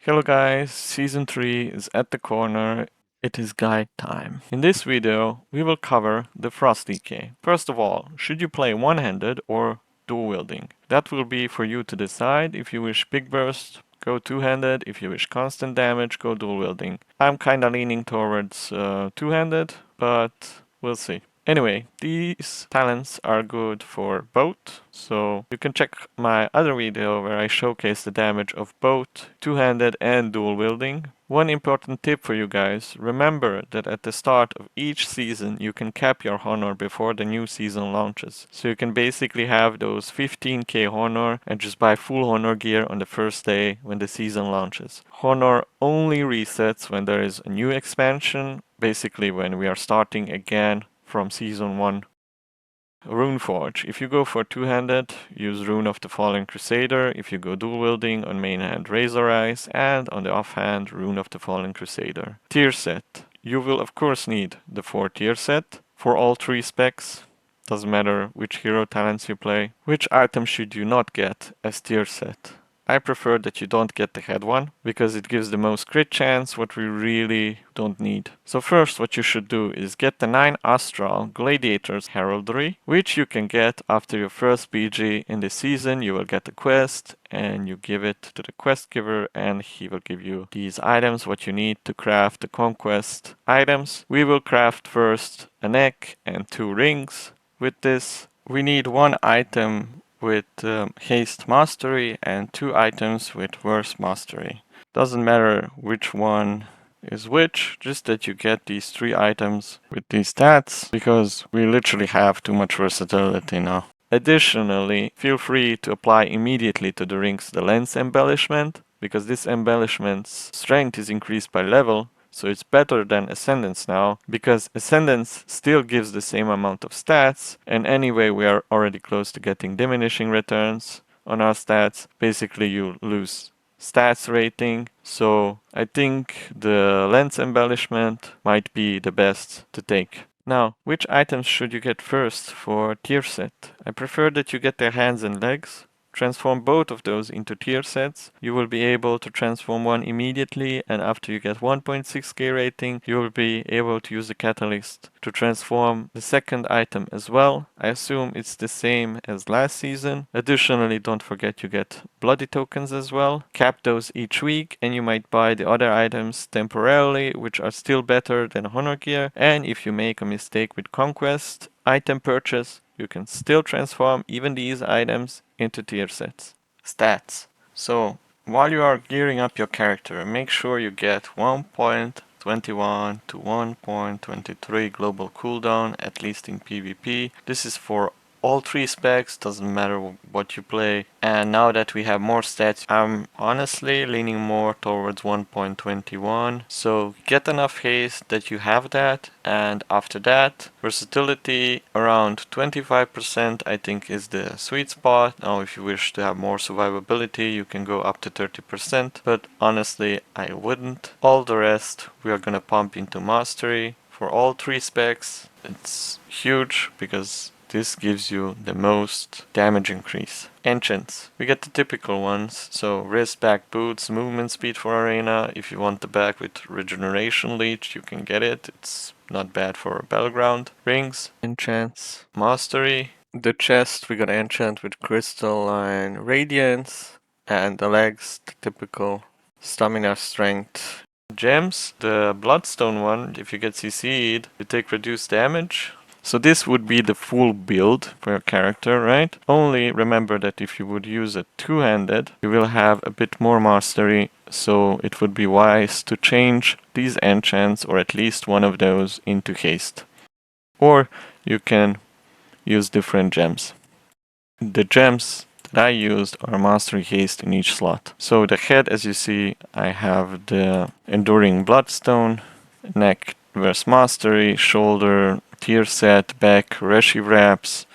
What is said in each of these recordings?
Hello guys, Season 3 is at the corner. It is guide time. In this video, we will cover the Frost Decay. First of all, should you play one-handed or dual wielding? That will be for you to decide. If you wish big burst, go two-handed. If you wish constant damage, go dual wielding. I'm kinda leaning towards two-handed, but we'll see. Anyway, these talents are good for both, so you can check my other video where I showcase the damage of both two-handed and dual wielding. One important tip for you guys, remember that at the start of each season you can cap your honor before the new season launches. So you can basically have those 15k honor and just buy full honor gear on the first day when the season launches. Honor only resets when there is a new expansion, basically when we are starting again from Season 1. Runeforge. If you go for two-handed, use Rune of the Fallen Crusader. If you go dual-wielding, on main hand Razor Eyes, and on the off-hand Rune of the Fallen Crusader. Tier set. You will of course need the 4-tier set for all 3 specs. Doesn't matter which hero talents you play. Which item should you not get as tier set? I prefer that you don't get the head one, because it gives the most crit chance, what we really don't need. So first what you should do is get the 9 Astral Gladiators Heraldry, which you can get after your first BG in the season. You will get a quest, and you give it to the quest giver, and he will give you these items, what you need to craft the conquest items. We will craft first a neck and 2 rings with this. We need 1 item with haste mastery and 2 items with worse mastery. Doesn't matter which one is which, just that you get these 3 items with these stats, because we literally have too much versatility now. Additionally, feel free to apply immediately to the rings the lens embellishment, because this embellishment's strength is increased by level. So it's better than Ascendance now, because Ascendance still gives the same amount of stats, and anyway we are already close to getting diminishing returns on our stats. Basically you lose stats rating, so I think the lens embellishment might be the best to take. Now, which items should you get first for tier set? I prefer that you get their hands and legs. Transform both of those into tier sets. You will be able to transform one immediately, and after you get 1.6k rating, you will be able to use the catalyst to transform the second item as well. I assume it's the same as last season. Additionally, don't forget you get bloody tokens as well. Cap those each week, and you might buy the other items temporarily, which are still better than honor gear. And if you make a mistake with conquest item purchase, you can still transform even these items into tier sets. Stats. So, while you are gearing up your character, make sure you get 1.21 to 1.23 global cooldown, at least in PvP. This is for all 3 specs, doesn't matter what you play. And now that we have more stats, I'm honestly leaning more towards 1.21. So get enough haste that you have that, and after that, versatility around 25% I think is the sweet spot. Now if you wish to have more survivability, you can go up to 30%, but honestly I wouldn't. All the rest we are gonna pump into mastery. For all 3 specs, it's huge because this gives you the most damage increase. Enchants. We get the typical ones, so wrist, back, boots, movement speed for arena. If you want the back with regeneration leech, you can get it. It's not bad for battleground. Rings, enchants, mastery. The chest we got enchant with crystalline radiance, and the legs, the typical stamina strength. Gems, the bloodstone one, if you get CC'd, you take reduced damage. So this would be the full build for your character, right? Only remember that if you would use a two-handed, you will have a bit more mastery, so it would be wise to change these enchants, or at least one of those, into haste. Or you can use different gems. The gems that I used are mastery haste in each slot. So the head, as you see, I have the enduring bloodstone, neck versus mastery, shoulder tier set, back Reshi wraps,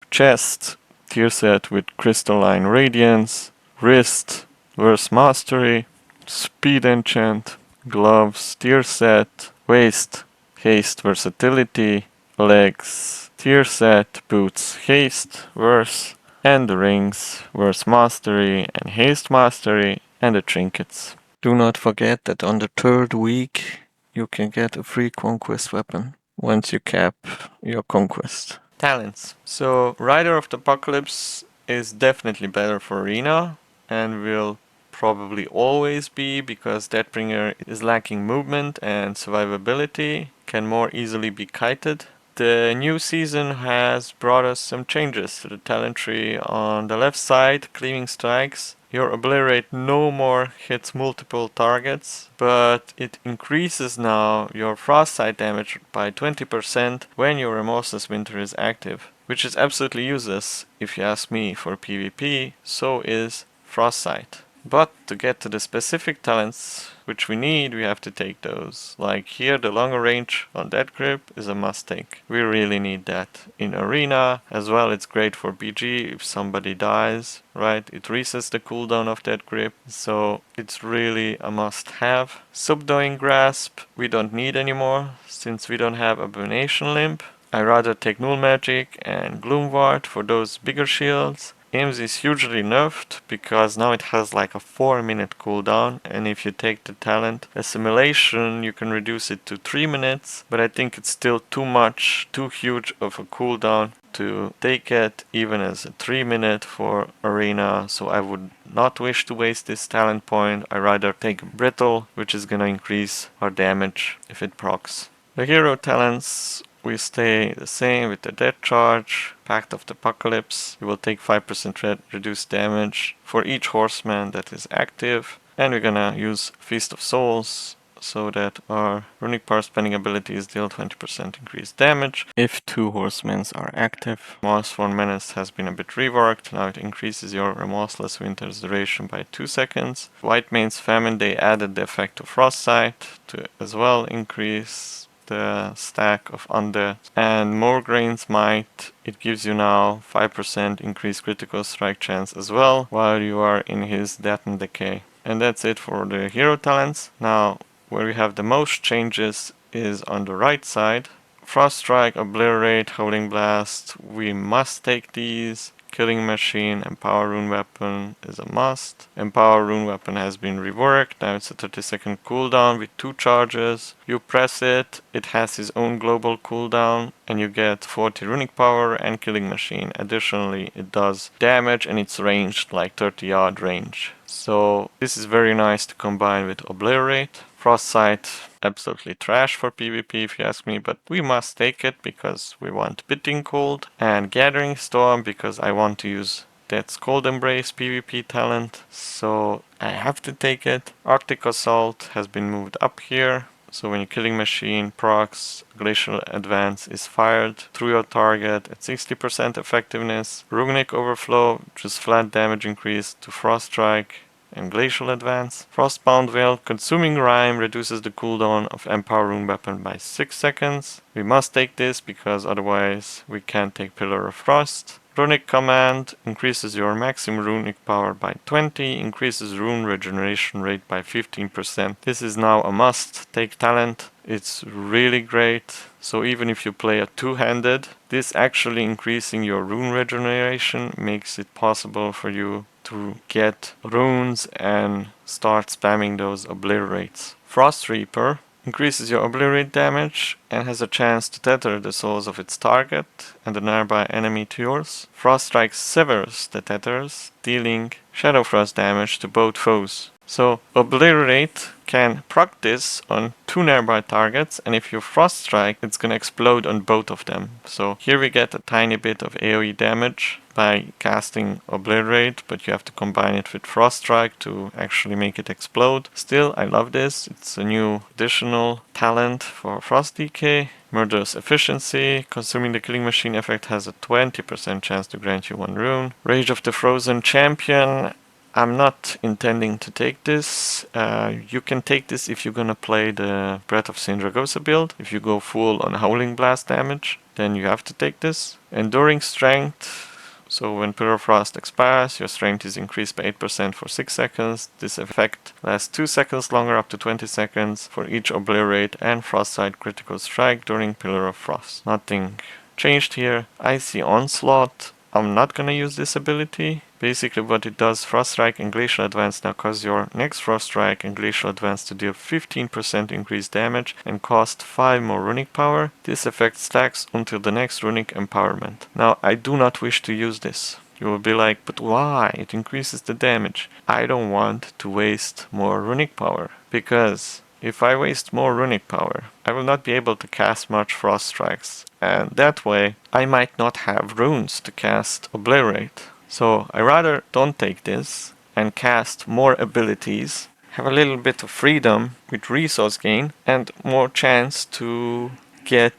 chest tier set with crystalline radiance, wrist verse mastery, speed enchant, gloves tier set, waist haste versatility, legs tier set, boots haste verse, and the rings verse mastery and haste mastery, and the trinkets. Do not forget that on the third week you can get a free conquest weapon once you cap your conquest. Talents. So Rider of the Apocalypse is definitely better for Arena and will probably always be, because Deathbringer is lacking movement and survivability, can more easily be kited. The new season has brought us some changes to the talent tree. On the left side, Cleaving Strikes. Your Obliterate no more hits multiple targets, but it increases now your frost side damage by 20% when your Remorseless Winter is active, which is absolutely useless if you ask me for PvP. So is Frostbite. But to get to the specific talents which we need, we have to take those. Like here, the longer range on Dead Grip is a must take. We really need that in Arena. As well, it's great for BG if somebody dies, right? It resets the cooldown of Dead Grip, so it's really a must have. Subduing Grasp, we don't need anymore, since we don't have Abomination Limb. I rather take Null Magic and Gloom Ward for those bigger shields. Aims is hugely nerfed because now it has like a 4-minute cooldown, and if you take the talent Assimilation you can reduce it to 3 minutes, but I think it's still too much, too huge of a cooldown to take it even as a 3-minute for Arena, so I would not wish to waste this talent point. I rather take Brittle, which is gonna increase our damage if it procs. The hero talents, we stay the same with the Death Charge, Pact of the Apocalypse. We will take 5% reduced damage for each horseman that is active. And we're gonna use Feast of Souls so that our runic power spending abilities deal 20% increased damage if 2 horsemen are active. Mossworn Menace has been a bit reworked. Now it increases your Remorseless Winter's duration by 2 seconds. White Mane's Famine, they added the effect of Frostbite to as well increase the stack of undead. And Morgraine's Might, it gives you now 5% increased critical strike chance as well while you are in his Death and Decay. And that's it for the hero talents. Now where we have the most changes is on the right side. Frost Strike, Obliterate, Howling Blast, we must take these. Killing Machine, Empower Rune Weapon is a must. Empower Rune Weapon has been reworked. Now it's a 30-second cooldown with 2 charges. You press it, it has its own global cooldown, and you get 40 runic power and Killing Machine. Additionally, it does damage and it's ranged like 30-yard range. So this is very nice to combine with Obliterate. Frostbite, absolutely trash for PvP if you ask me, but we must take it because we want Biting Cold, and Gathering Storm because I want to use Death's Cold Embrace PvP talent, so I have to take it. Arctic Assault has been moved up here, so when your Killing Machine procs, Glacial Advance is fired through your target at 60% effectiveness. Runic Overflow, just flat damage increase to Frost Strike and Glacial Advance. Frostbound Veil, Consuming Rime reduces the cooldown of Empower Rune Weapon by 6 seconds. We must take this because otherwise we can't take Pillar of Frost. Runic Command increases your maximum runic power by 20, increases rune regeneration rate by 15%. This is now a must take talent. It's really great. So even if you play a two-handed, this actually increasing your rune regeneration makes it possible for you to get runes and start spamming those obliterates. Frost Reaper increases your obliterate damage and has a chance to tether the souls of its target and a nearby enemy to yours. Frost Strike severs the tethers, dealing Shadow Frost damage to both foes. So Obliterate can proc this on 2 nearby targets, and if you Frost Strike, it's gonna explode on both of them. So here we get a tiny bit of AoE damage by casting Obliterate, but you have to combine it with Frost Strike to actually make it explode. Still, I love this. It's a new additional talent for Frost DK. Murderous Efficiency. Consuming the Killing Machine effect has a 20% chance to grant you 1 rune. Rage of the Frozen Champion. I'm not intending to take this. You can take this if you're gonna play the Breath of Sindragosa build. If you go full on Howling Blast damage, then you have to take this. Enduring Strength. So when Pillar of Frost expires, your strength is increased by 8% for 6 seconds. This effect lasts 2 seconds longer, up to 20 seconds, for each Obliterate and Frostside critical strike during Pillar of Frost. Nothing changed here. Icy Onslaught. I'm not gonna use this ability. Basically what it does, Frost Strike and Glacial Advance now cause your next Frost Strike and Glacial Advance to deal 15% increased damage and cost 5 more runic power. This effect stacks until the next runic empowerment. Now I do not wish to use this. You will be like, but why? It increases the damage. I don't want to waste more runic power, because if I waste more runic power, I will not be able to cast much Frost Strikes, and that way I might not have runes to cast Obliterate. So I rather don't take this and cast more abilities, have a little bit of freedom with resource gain, and more chance to get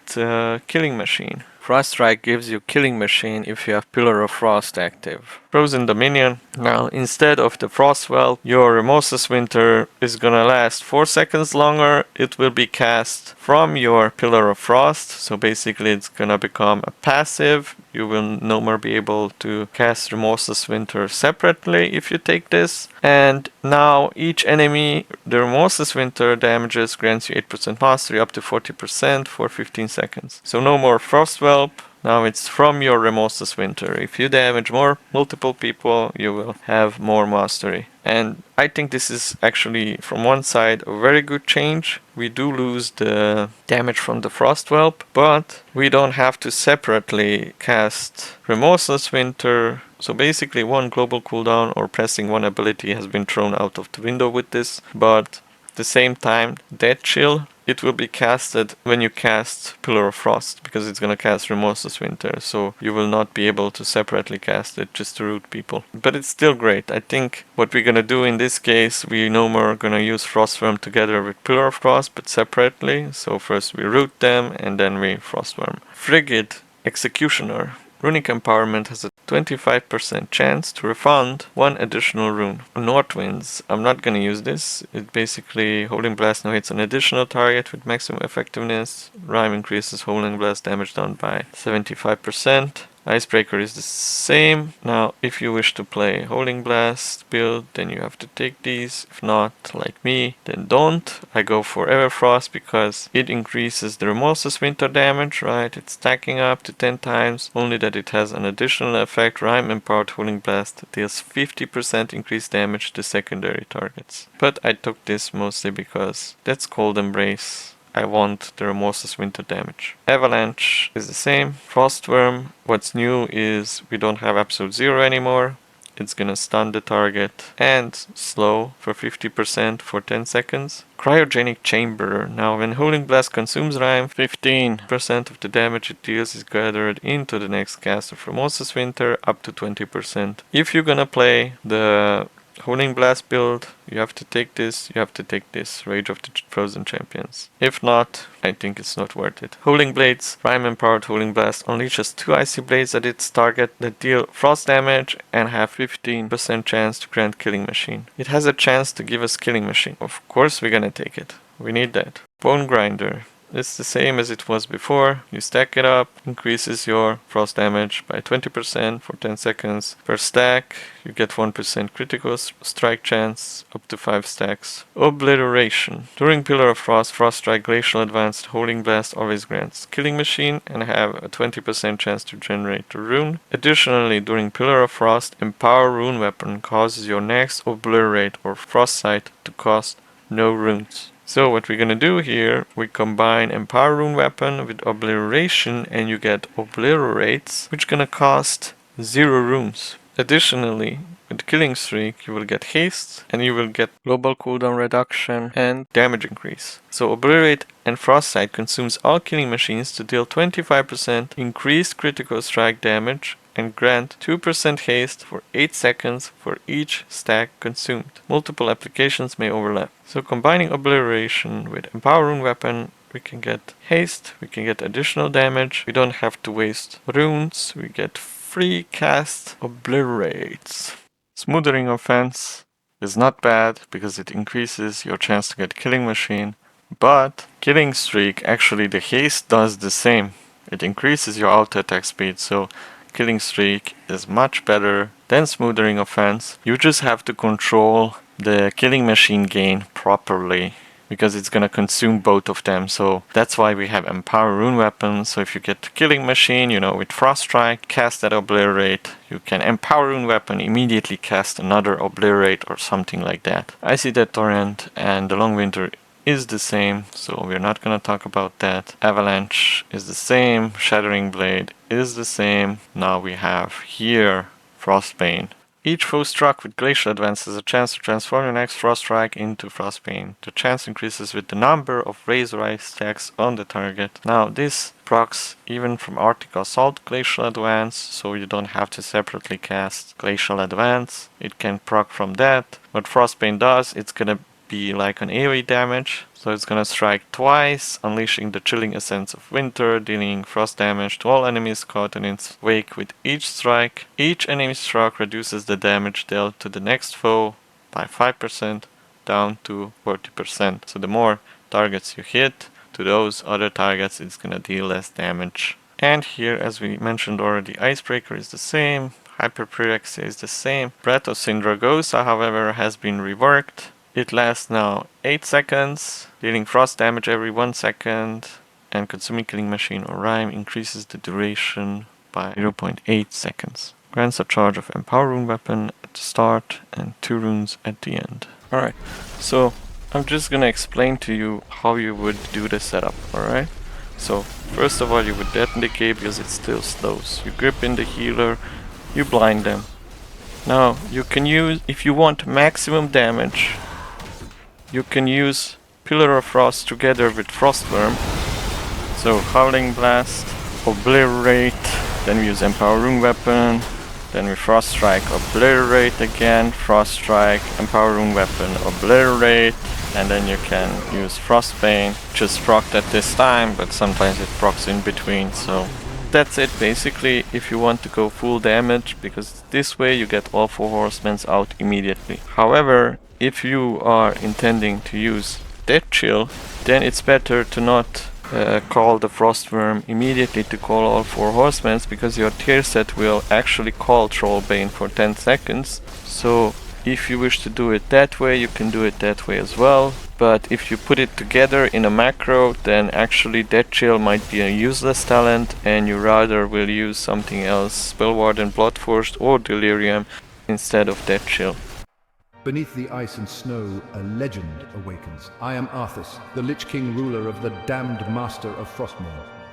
Killing Machine. Frost Strike gives you Killing Machine if you have Pillar of Frost active. Frozen Dominion. Now, instead of the Frostwell, your Remorseless Winter is gonna last 4 seconds longer. It will be cast from your Pillar of Frost, so basically it's gonna become a passive. You will no more be able to cast Remorseless Winter separately if you take this. And now each enemy the Remorseless Winter damages grants you 8% mastery up to 40% for 15 seconds. So no more Frostwhelp. Now it's from your Remorseless Winter. If you damage multiple people, you will have more mastery. And I think this is actually, from one side, a very good change. We do lose the damage from the Frostwhelp, but we don't have to separately cast Remorseless Winter. So basically one global cooldown or pressing one ability has been thrown out of the window with this, but at the same time, Death Chill, it will be casted when you cast Pillar of Frost, because it's gonna cast Remorseless Winter, so you will not be able to separately cast it just to root people. But it's still great. I think what we're gonna do in this case, we no more gonna use Frostworm together with Pillar of Frost, but separately. So first we root them, and then we Frostworm. Frigid Executioner. Runic Empowerment has a 25% chance to refund one additional rune. North Winds, I'm not gonna use this. It basically, Holding Blast now hits an additional target with maximum effectiveness. Rime increases Holding Blast damage down by 75%. Icebreaker is the same. Now, if you wish to play Holding Blast build, then you have to take these. If not, like me, then don't. I go for Everfrost because it increases the Remorseless Winter damage, right? It's stacking up to 10 times, only that it has an additional effect. Rime Empowered Holding Blast deals 50% increased damage to secondary targets. But I took this mostly because that's Cold Embrace. I want the Remorseless Winter damage. Avalanche is the same. Frostworm, what's new is we don't have Absolute Zero anymore. It's gonna stun the target and slow for 50% for 10 seconds. Cryogenic Chamber. Now when Holding Blast consumes Rime, 15% of the damage it deals is gathered into the next cast of Remorseless Winter, up to 20%. If you're gonna play the Holding Blast build, you have to take this, you have to take this, Rage of the Frozen Champions. If not, I think it's not worth it. Holding Blades, Rime Empowered Holding Blast unleashes 2 Icy Blades at its target that deal frost damage and have 15% chance to grant Killing Machine. It has a chance to give us Killing Machine. Of course we're gonna take it. We need that. Bone Grinder. It's the same as it was before. You stack it up, increases your frost damage by 20% for 10 seconds per stack. You get 1% critical strike chance, up to 5 stacks. Obliteration. During Pillar of Frost, Frost Strike, Glacial Advanced, Holding Blast always grants Killing Machine and have a 20% chance to generate a rune. Additionally, during Pillar of Frost, Empower Rune Weapon causes your next Obliterate or Frost Sight to cost no runes. So what we're gonna do here, we combine Empower Rune Weapon with Obliteration and you get Obliterates, which gonna cost 0 runes. Additionally, with Killing Streak, you will get Haste and you will get global cooldown reduction and damage increase. So Obliterate and Frostbite consumes all killing machines to deal 25% increased critical strike damage and grant 2% haste for 8 seconds for each stack consumed. Multiple applications may overlap. So combining Obliteration with Empower Rune Weapon, we can get haste, we can get additional damage, we don't have to waste runes, we get free cast Obliterates. Smoothering Offense is not bad because it increases your chance to get Killing Machine, but Killing Streak, actually the haste does the same. It increases your auto attack speed, so Killing Streak is much better than Smoothering Offense. You just have to control the Killing Machine gain properly because it's gonna consume both of them. So that's why we have Empower Rune Weapon. So if you get Killing Machine, you know, with Frost Strike, cast that Obliterate, you can Empower Rune Weapon, immediately cast another Obliterate or something like that. I see that Torrent and the Long Winter is the same, so we're not gonna talk about that. Avalanche is the same, Shattering Blade is the same. Now we have here Frostbane. Each foe struck with Glacial Advance has a chance to transform your next Frost Strike into Frostbane. The chance increases with the number of Razor Ice stacks on the target. Now this procs even from Arctic Assault Glacial Advance, so you don't have to separately cast Glacial Advance. It can proc from that. What Frostbane does, it's gonna be like an AoE damage, so it's gonna strike twice, unleashing the Chilling Essence of Winter, dealing frost damage to all enemies caught in its wake with each strike. Each enemy struck reduces the damage dealt to the next foe by 5% down to 40%. So the more targets you hit, to those other targets it's gonna deal less damage. And here, as we mentioned already, Icebreaker is the same, Hyperpyrexia is the same. Breath of Sindragosa, however, has been reworked. It lasts now 8 seconds, dealing frost damage every 1 second, and consuming Killing Machine or Rime increases the duration by 0.8 seconds. Grants a charge of Empower Rune Weapon at the start and 2 runes at the end. Alright, so I'm just gonna explain to you how you would do the setup, alright? So, first of all, you would deaden Decay because it still slows. You grip in the healer, you blind them. Now, you can use, if you want maximum damage, you can use Pillar of Frost together with Frostworm. So Howling Blast, Obliterate, then we use Empower Rune Weapon, then we Frost Strike, Obliterate again, Frost Strike, Empower Rune Weapon, Obliterate, and then you can use Frostbane. Just procced at this time, but sometimes it procs in between, so that's it basically if you want to go full damage, because this way you get all 4 horsemen out immediately. However, if you are intending to use Death Chill, then it's better to not call the Frostworm immediately to call all 4 horsemen, because your tier set will actually call Trollbane for 10 seconds. So if you wish to do it that way, you can do it that way as well. But if you put it together in a macro, then actually Death Chill might be a useless talent, and you rather will use something else, Spellwarden, Bloodforged or Delirium instead of Death Chill. Beneath the ice and snow, a legend awakens. I am Arthas, the Lich King ruler of the damned master of Frostmourne.